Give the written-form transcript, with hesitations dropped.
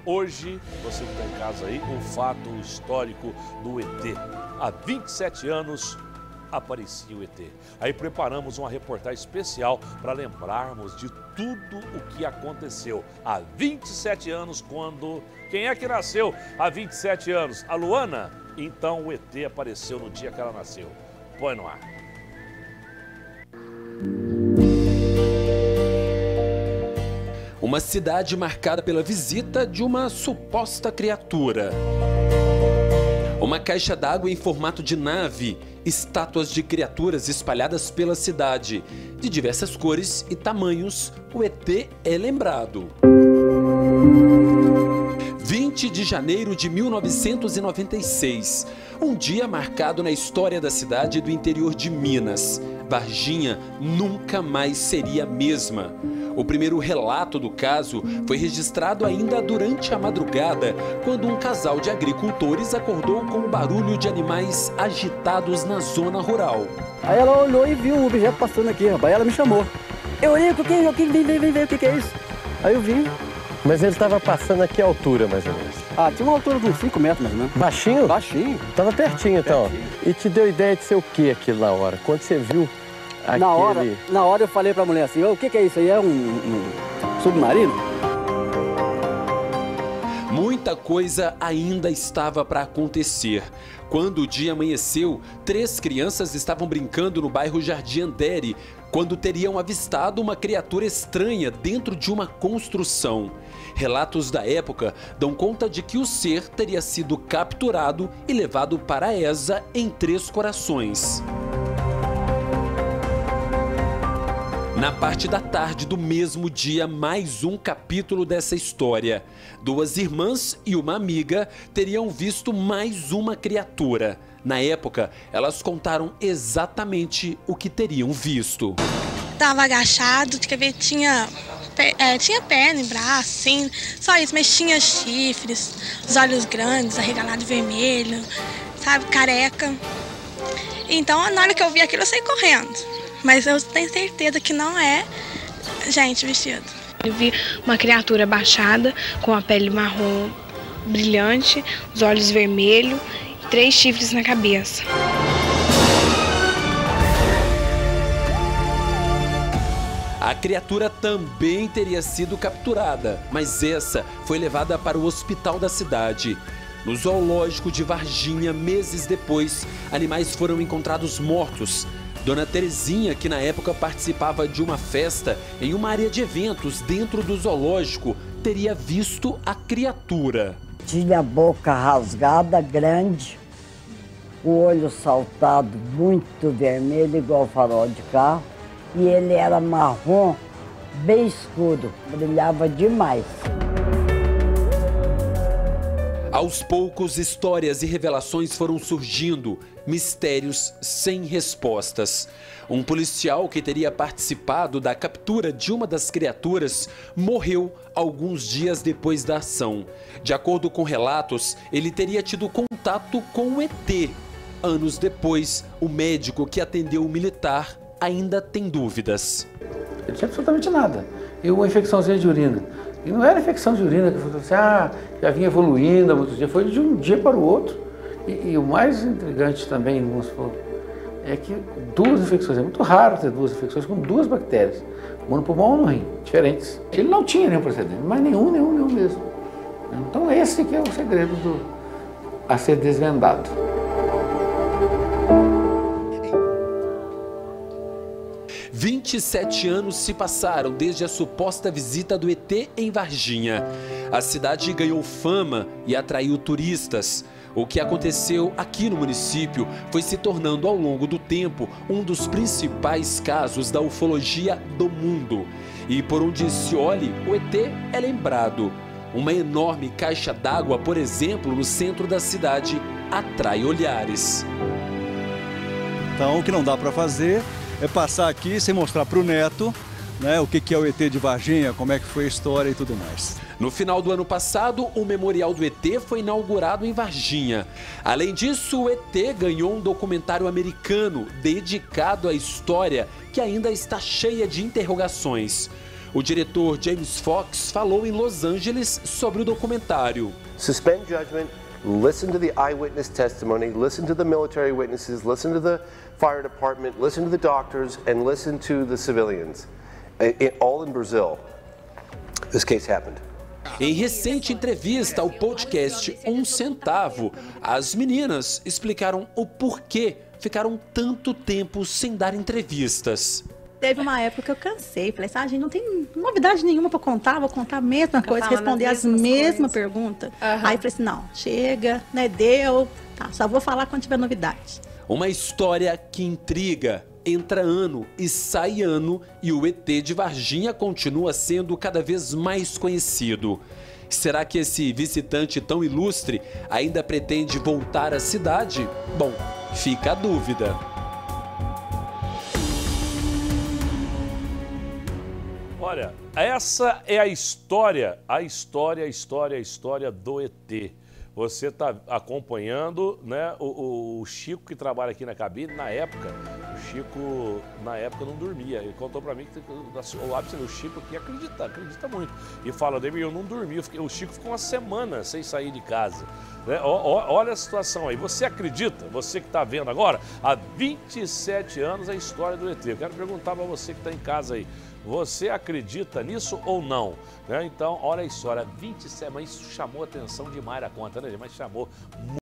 Hoje, você que está em casa aí, o fato histórico do ET. Há 27 anos aparecia o ET. Aí preparamos uma reportagem especial para lembrarmos de tudo o que aconteceu há 27 anos quando... Quem é que nasceu há 27 anos? A Luana? Então o ET apareceu no dia que ela nasceu. Põe no ar. Uma cidade marcada pela visita de uma suposta criatura. Uma caixa d'água em formato de nave, estátuas de criaturas espalhadas pela cidade. De diversas cores e tamanhos, o ET é lembrado. 20 de janeiro de 1996, um dia marcado na história da cidade do interior de Minas. Varginha nunca mais seria a mesma. O primeiro relato do caso foi registrado ainda durante a madrugada, quando um casal de agricultores acordou com o barulho de animais agitados na zona rural. Aí ela olhou e viu o objeto passando aqui, rapaz. Aí ela me chamou. Eu olhei, vem, o que é isso? Aí eu vim. Mas ele estava passando a que altura, mais ou menos? Ah, tinha uma altura de uns 5 metros, mais ou menos. Baixinho? Baixinho. Tava pertinho, então. Pertinho. E te deu ideia de ser o que aquilo na hora? Quando você viu aquele... Na hora eu falei pra mulher assim, o que é isso aí? É um submarino? Muita coisa ainda estava para acontecer. Quando o dia amanheceu, 3 crianças estavam brincando no bairro Jardim Andere, quando teriam avistado uma criatura estranha dentro de uma construção. Relatos da época dão conta de que o ser teria sido capturado e levado para a ESA em Três Corações. Na parte da tarde do mesmo dia, mais um capítulo dessa história. 2 irmãs e uma amiga teriam visto mais uma criatura. Na época, elas contaram exatamente o que teriam visto. Estava agachado, tinha perna e braço, assim, só isso, mas tinha chifres, os olhos grandes, arregalado vermelho, sabe, careca. Então, na hora que eu vi aquilo, eu saí correndo. Mas eu tenho certeza que não é gente vestido. Eu vi uma criatura baixada, com a pele marrom brilhante, os olhos vermelhos e 3 chifres na cabeça. A criatura também teria sido capturada, mas essa foi levada para o hospital da cidade. No zoológico de Varginha, meses depois, animais foram encontrados mortos. Dona Terezinha, que na época participava de uma festa em uma área de eventos dentro do zoológico, teria visto a criatura. Tinha a boca rasgada, grande, o olho saltado, muito vermelho, igual farol de carro, e ele era marrom, bem escuro, brilhava demais. Aos poucos, histórias e revelações foram surgindo, mistérios sem respostas. Um policial que teria participado da captura de uma das criaturas morreu alguns dias depois da ação. De acordo com relatos, ele teria tido contato com o ET. Anos depois, o médico que atendeu o militar ainda tem dúvidas. Ele tinha absolutamente nada. E uma infecçãozinha de urina. E não era infecção de urina que falou assim, já vinha evoluindo há muitos dias, foi de um dia para o outro. E o mais intrigante também, vamos supor, é que 2 infecções, é muito raro ter 2 infecções com 2 bactérias, uma no pulmão ou no rim, diferentes. Ele não tinha nenhum precedente, mas nenhum mesmo. Então esse que é o segredo a ser desvendado. – 27 anos se passaram desde a suposta visita do ET em Varginha. A cidade ganhou fama e atraiu turistas. O que aconteceu aqui no município foi se tornando ao longo do tempo um dos principais casos da ufologia do mundo. E por onde se olhe, o ET é lembrado. Uma enorme caixa d'água, por exemplo, no centro da cidade, atrai olhares. Então, o que não dá para fazer é passar aqui sem mostrar para o neto, né, o que é o ET de Varginha, como é que foi a história e tudo mais. No final do ano passado, o Memorial do ET foi inaugurado em Varginha. Além disso, o ET ganhou um documentário americano dedicado à história que ainda está cheia de interrogações. O diretor James Fox falou em Los Angeles sobre o documentário. Suspend judgment, listen to the eyewitness testimony, listen to the military witnesses, listen to the fire department, listen to the doctors, and listen to the civilians. All in Brazil, this case happened. Em recente entrevista ao podcast Um Centavo, as meninas explicaram o porquê ficaram tanto tempo sem dar entrevistas. Teve uma época que eu cansei, falei assim, gente, não tem novidade nenhuma para contar, vou contar a mesma coisa, responder as mesmas perguntas. Aí falei assim, não, chega, né, deu, tá, só vou falar quando tiver novidade. Uma história que intriga. Entra ano e sai ano e o ET de Varginha continua sendo cada vez mais conhecido. Será que esse visitante tão ilustre ainda pretende voltar à cidade? Bom, fica a dúvida. Olha, essa é a história do ET. Você está acompanhando, né, o Chico, que trabalha aqui na cabine. Na época, o Chico não dormia. Ele contou para mim que o ápice do Chico aqui acredita muito. E fala, Ademir, eu não dormi. O Chico ficou uma semana sem sair de casa. Né? Olha a situação aí. Você acredita? Você que está vendo agora, há 27 anos a história do ET. Eu quero perguntar para você que está em casa aí. Você acredita nisso ou não? Né? Então, olha a história, 27, mas isso chamou a atenção demais a conta, né? Mas chamou muito.